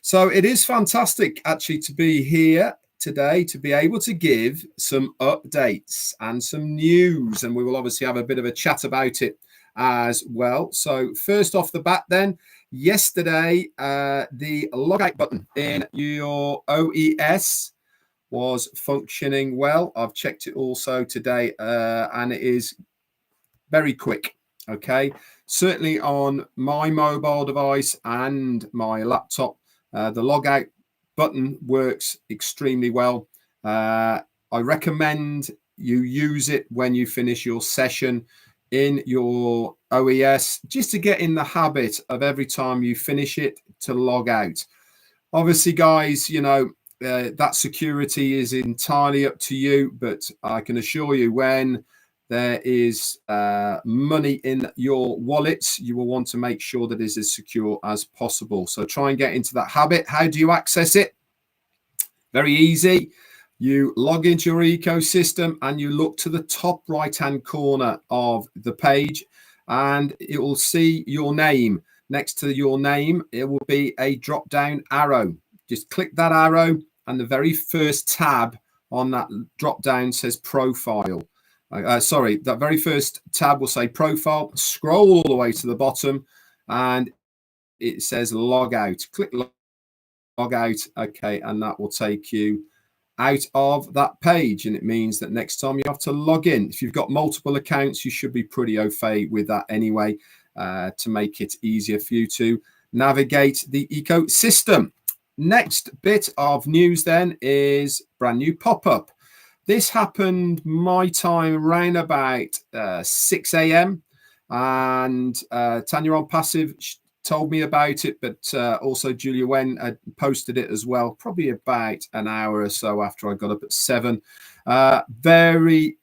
So it is fantastic actually to be here today to be able to give some updates and some news, and we will obviously have a bit of a chat about it as well. So first off the bat then, yesterday the logout button in your OES was functioning well. I've checked it also today and it is very quick. Okay, certainly on my mobile device and my laptop, the logout button works extremely well. I recommend you use it when you finish your session in your OES, just to get in the habit of every time you finish it to log out. Obviously, guys, you know, that security is entirely up to you, but I can assure you when there is money in your wallets, you will want to make sure that it is as secure as possible. So try and get into that habit. How do you access it? Very easy. You log into your ecosystem and you look to the top right-hand corner of the page and it will see your name. Next to your name, it will be a drop-down arrow. Just click that arrow and the very first tab on that drop-down says profile. That very first tab will say profile. Scroll all the way to the bottom and it says log out. Click log out. Okay, and that will take you out of that page, and it means that next time you have to log in, if you've got multiple accounts, you should be pretty au fait with that anyway, to make it easier for you to navigate the ecosystem. Next bit of news then is brand new pop-up. This happened my time around about 6 a.m. and Tanya OnPassive told me about it, but also Julia Wen had posted it as well, probably about an hour or so after I got up at 7. Very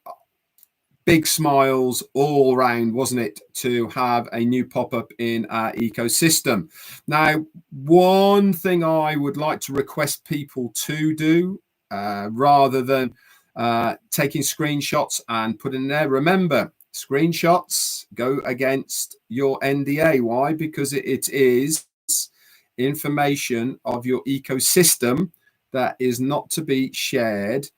big smiles all around, wasn't it, to have a new pop-up in our ecosystem. Now, one thing I would like to request people to do, rather than taking screenshots and putting in there, remember, screenshots go against your NDA. Why? Because it is information of your ecosystem that is not to be shared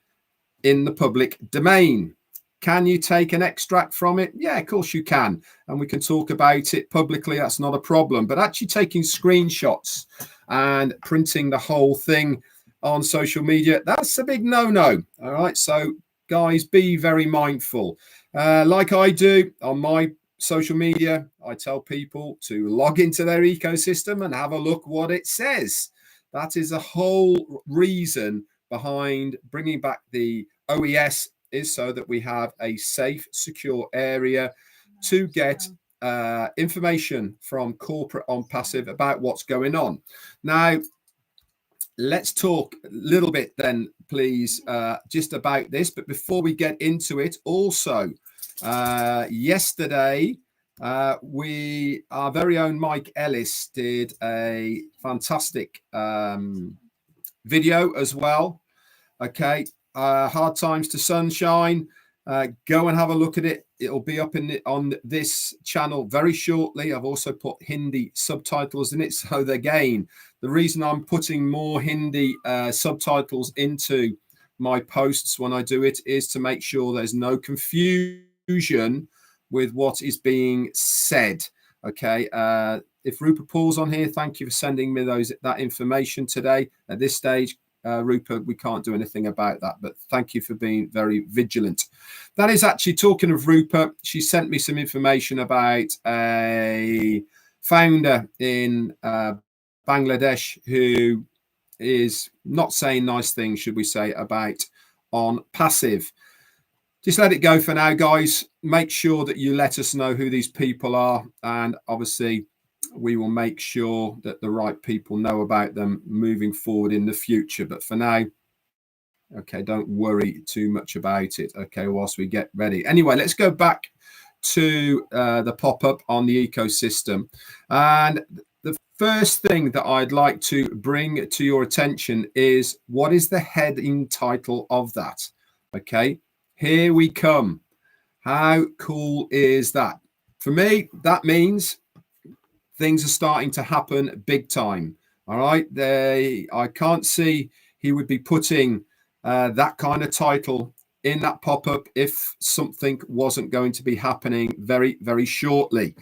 in the public domain. Can you take an extract from it? Yeah, of course you can. And we can talk about it publicly. That's not a problem. But actually taking screenshots and printing the whole thing on social media, that's a big no-no. All right. So guys, be very mindful. Like I do on my social media, I tell people to log into their ecosystem and have a look what it says. That is the whole reason behind bringing back the OES, is so that we have a safe, secure area to get information from corporate OnPassive about what's going on. Now, let's talk a little bit then, please, just about this. But before we get into it, also, yesterday, our very own Mike Ellis did a fantastic video as well. Okay, Hard Times to Sunshine. Go and have a look at it. It'll be up on this channel very shortly. I've also put Hindi subtitles in it. So again, the reason I'm putting more Hindi subtitles into my posts when I do it is to make sure there's no confusion with what is being said. Okay. If Rupert Paul's on here, thank you for sending me that information today. At this stage, Rupert, we can't do anything about that, but thank you for being very vigilant. That is actually, talking of Rupert, she sent me some information about a founder in Bangladesh who is not saying nice things, should we say, about OnPassive. Just let it go for now, guys. Make sure that you let us know who these people are, and obviously we will make sure that the right people know about them moving forward in the future. But for now, okay, don't worry too much about it, okay, whilst we get ready. Anyway, let's go back to the pop-up on the ecosystem. And the first thing that I'd like to bring to your attention is, what is the heading title of that? Okay, here we come. How cool is that? For me, that means things are starting to happen big time. All right. I can't see he would be putting that kind of title in that pop-up if something wasn't going to be happening very, very shortly.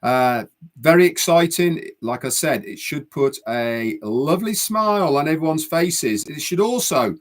Very exciting. Like I said, it should put a lovely smile on everyone's faces. It should also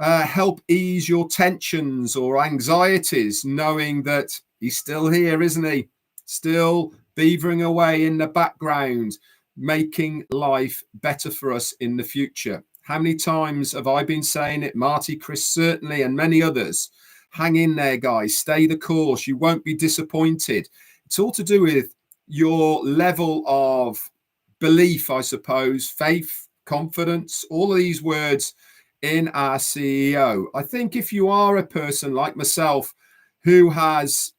help ease your tensions or anxieties, knowing that he's still here, isn't he? Still beavering away in the background, making life better for us in the future. How many times have I been saying it? Marty, Chris, certainly, and many others. Hang in there, guys. Stay the course. You won't be disappointed. It's all to do with your level of belief, I suppose, faith, confidence, all of these words in our CEO. I think if you are a person like myself who has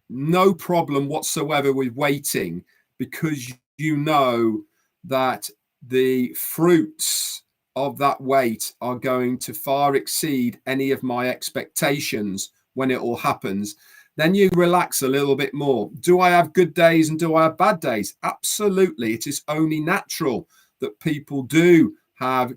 no problem whatsoever with waiting, because you know that the fruits of that wait are going to far exceed any of my expectations when it all happens, then you relax a little bit more. Do I have good days and do I have bad days? Absolutely. It is only natural that people do have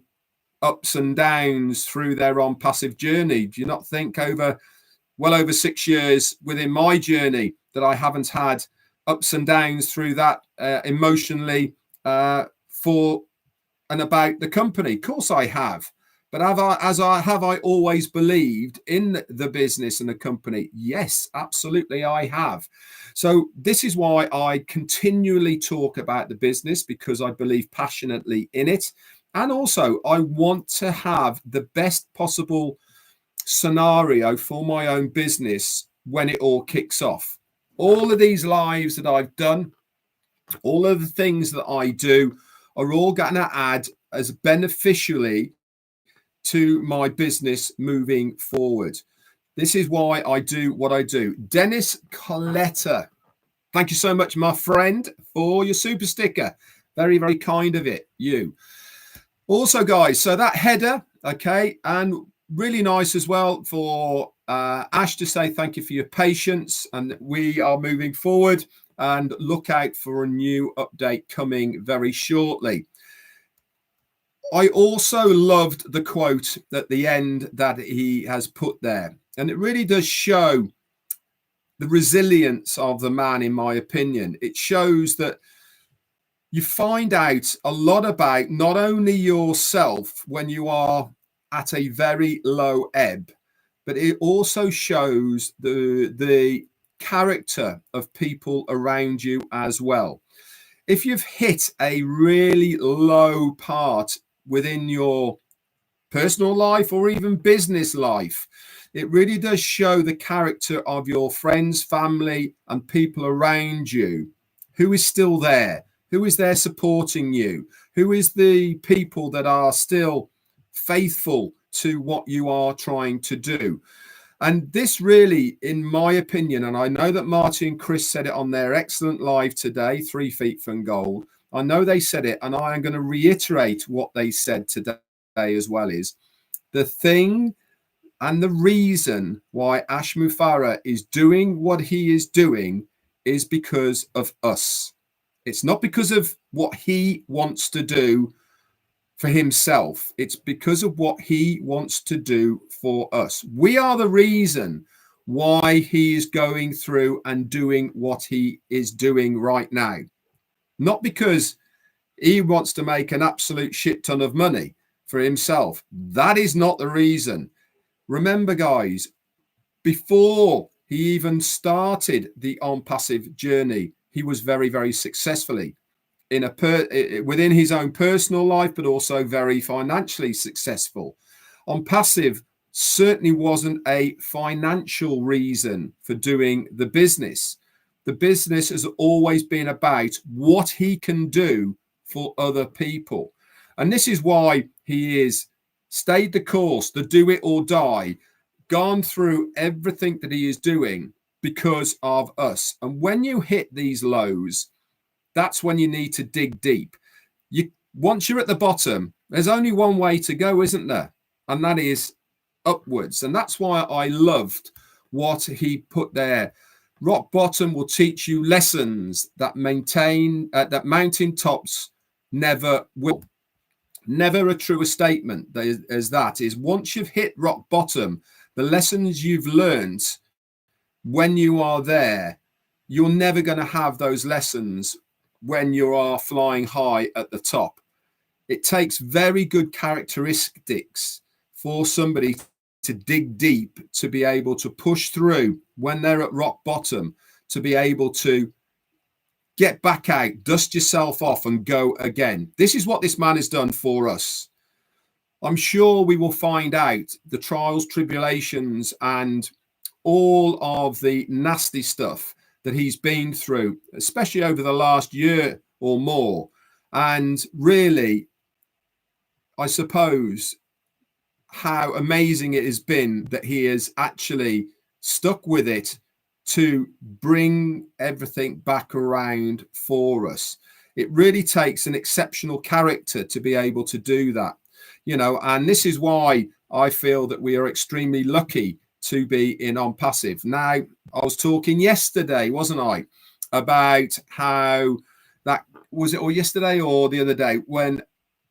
ups and downs through their OnPassive journey. Do you not think well over 6 years within my journey that I haven't had ups and downs through that emotionally for and about the company? Of course I have. But have I always believed in the business and the company? Yes, absolutely I have. So this is why I continually talk about the business, because I believe passionately in it. And also I want to have the best possible scenario for my own business when it all kicks off. All of these lives that I've done, all of the things that I do are all going to add as beneficially to my business moving forward. This is why I do what I do. Dennis Coletta, thank you so much, my friend, for your super sticker. Very, very kind of it, you. Also, guys, so that header, okay, and really nice as well for Ash to say thank you for your patience, and we are moving forward, and look out for a new update coming very shortly. I also loved the quote at the end that he has put there, and it really does show the resilience of the man, in my opinion. It shows that you find out a lot about not only yourself when you are at a very low ebb, but it also shows the character of people around you as well. If you've hit a really low part within your personal life or even business life, it really does show the character of your friends, family, and people around you. Who is still there? Who is there supporting you? Who is the people that are still faithful to what you are trying to do? And this really, in my opinion, and I know that Marty and Chris said it on their excellent live today, 3 Feet from Gold. I know they said it, and I am going to reiterate what they said today as well, is the thing and the reason why Ash Mufareh is doing what he is doing is because of us. It's not because of what he wants to do for himself. It's because of what he wants to do for us. We are the reason why he is going through and doing what he is doing right now. Not because he wants to make an absolute shit ton of money for himself. That is not the reason. Remember, guys, before he even started the OnPassive journey, he was very, very successfully within his own personal life, but also very financially successful. OnPassive certainly wasn't a financial reason for doing the business. The business has always been about what he can do for other people. And this is why he is stayed the course, the do it or die, gone through everything that he is doing because of us. And when you hit these lows, that's when you need to dig deep. Once you're at the bottom, there's only one way to go, isn't there? And that is upwards. And that's why I loved what he put there. Rock bottom will teach you lessons that mountain tops never will. Never a truer statement as that is, once you've hit rock bottom, the lessons you've learned when you are there, you're never going to have those lessons when you are flying high at the top. It takes very good characteristics for somebody to dig deep, to be able to push through when they're at rock bottom, to be able to get back out, dust yourself off and go again. This is what this man has done for us. I'm sure we will find out the trials, tribulations, and all of the nasty stuff that he's been through, especially over the last year or more. And really, I suppose, how amazing it has been that he has actually stuck with it to bring everything back around for us. It really takes an exceptional character to be able to do that, you know, and this is why I feel that we are extremely lucky to be in OnPassive. Now, I was talking yesterday, wasn't I, about how that was it, or yesterday or the other day, when,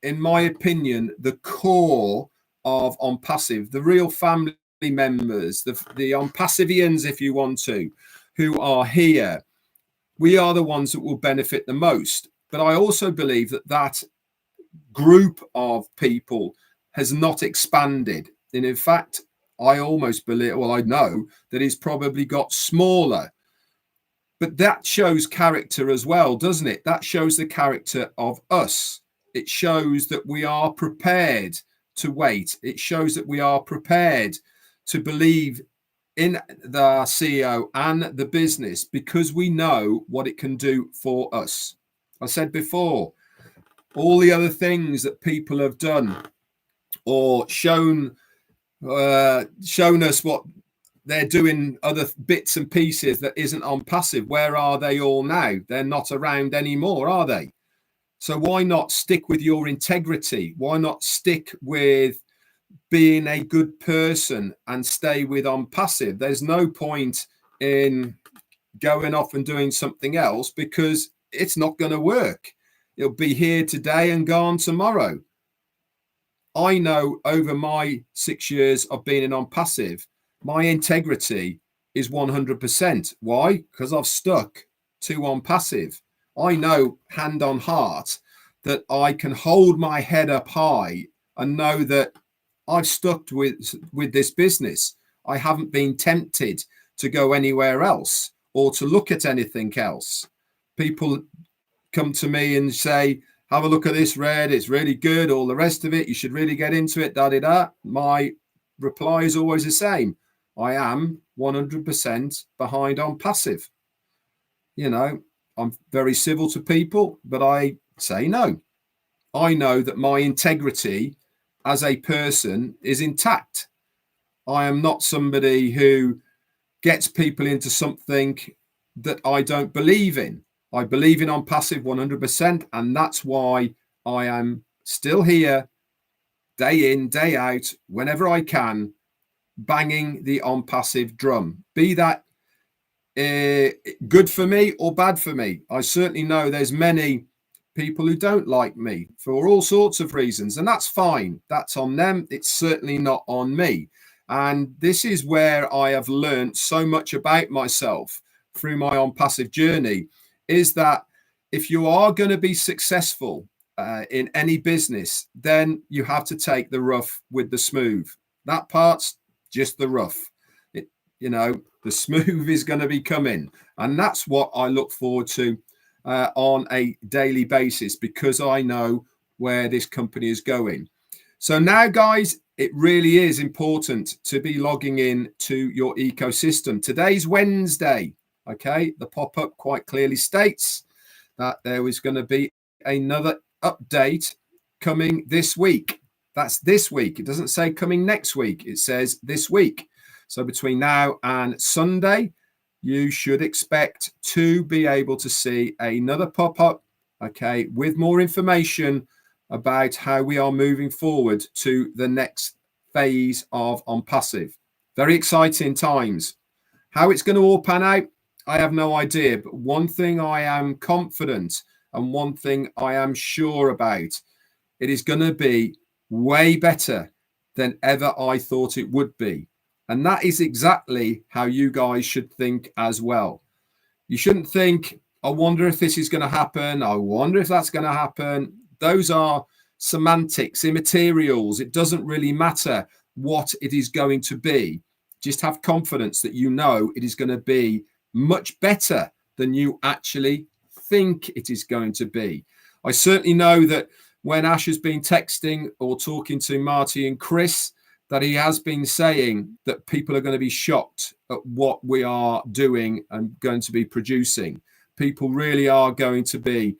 in my opinion, the core of OnPassive, the real family members, the OnPassivians, if you want to, who are here, we are the ones that will benefit the most. But I also believe that that group of people has not expanded. And in fact, I almost believe, well, I know that it's probably got smaller. But that shows character as well, doesn't it? That shows the character of us. It shows that we are prepared to wait. It shows that we are prepared to believe in the CEO and the business because we know what it can do for us. I said before, all the other things that people have done or shown us what they're doing, other bits and pieces that isn't OnPassive, where are they all now? They're not around anymore, are they? So why not stick with your integrity? Why not stick with being a good person and stay with OnPassive? There's no point in going off and doing something else because it's not going to work. It'll be here today and gone tomorrow. I know over my 6 years of being in OnPassive, my integrity is 100%. Why? Because I've stuck to OnPassive. I know hand on heart that I can hold my head up high and know that I've stuck with this business. I haven't been tempted to go anywhere else or to look at anything else. People come to me and say, have a look at this, Red, it's really good, all the rest of it, you should really get into it, da-da-da. My reply is always the same. I am 100% behind OnPassive. You know, I'm very civil to people, but I say no. I know that my integrity as a person is intact. I am not somebody who gets people into something that I don't believe in. I believe in OnPassive 100%, and that's why I am still here, day in, day out, whenever I can, banging the OnPassive drum. Be that good for me or bad for me. I certainly know there's many people who don't like me for all sorts of reasons, and that's fine. That's on them. It's certainly not on me. And this is where I have learned so much about myself through my OnPassive journey, is that if you are going to be successful in any business, then you have to take the rough with the smooth. That part's just the rough. You know, the smooth is going to be coming. And that's what I look forward to on a daily basis, because I know where this company is going. So now, guys, it really is important to be logging in to your ecosystem. Today's Wednesday. Okay, the pop-up quite clearly states that there is going to be another update coming this week. That's this week. It doesn't say coming next week. It says this week. So between now and Sunday, you should expect to be able to see another pop-up, okay, with more information about how we are moving forward to the next phase of OnPassive. Very exciting times. How it's going to all pan out, I have no idea. But one thing I am confident and one thing I am sure about it is going to be way better than ever I thought it would be. And that is exactly how you guys should think as well. You shouldn't think, I wonder if this is going to happen. I wonder if that's going to happen. Those are semantics, immaterials. It doesn't really matter what it is going to be. Just have confidence that you know it is going to be much better than you actually think it is going to be. I certainly know that when Ash has been texting or talking to Marty and Chris, that he has been saying that people are going to be shocked at what we are doing and going to be producing. People really are going to be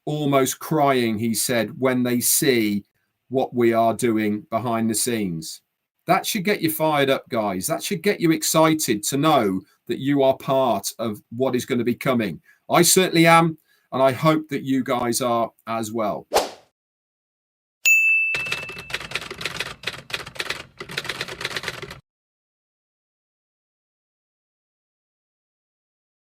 almost crying, he said, when they see what we are doing behind the scenes. That should get you fired up, guys. That should get you excited to know that you are part of what is going to be coming. I certainly am, and I hope that you guys are as well.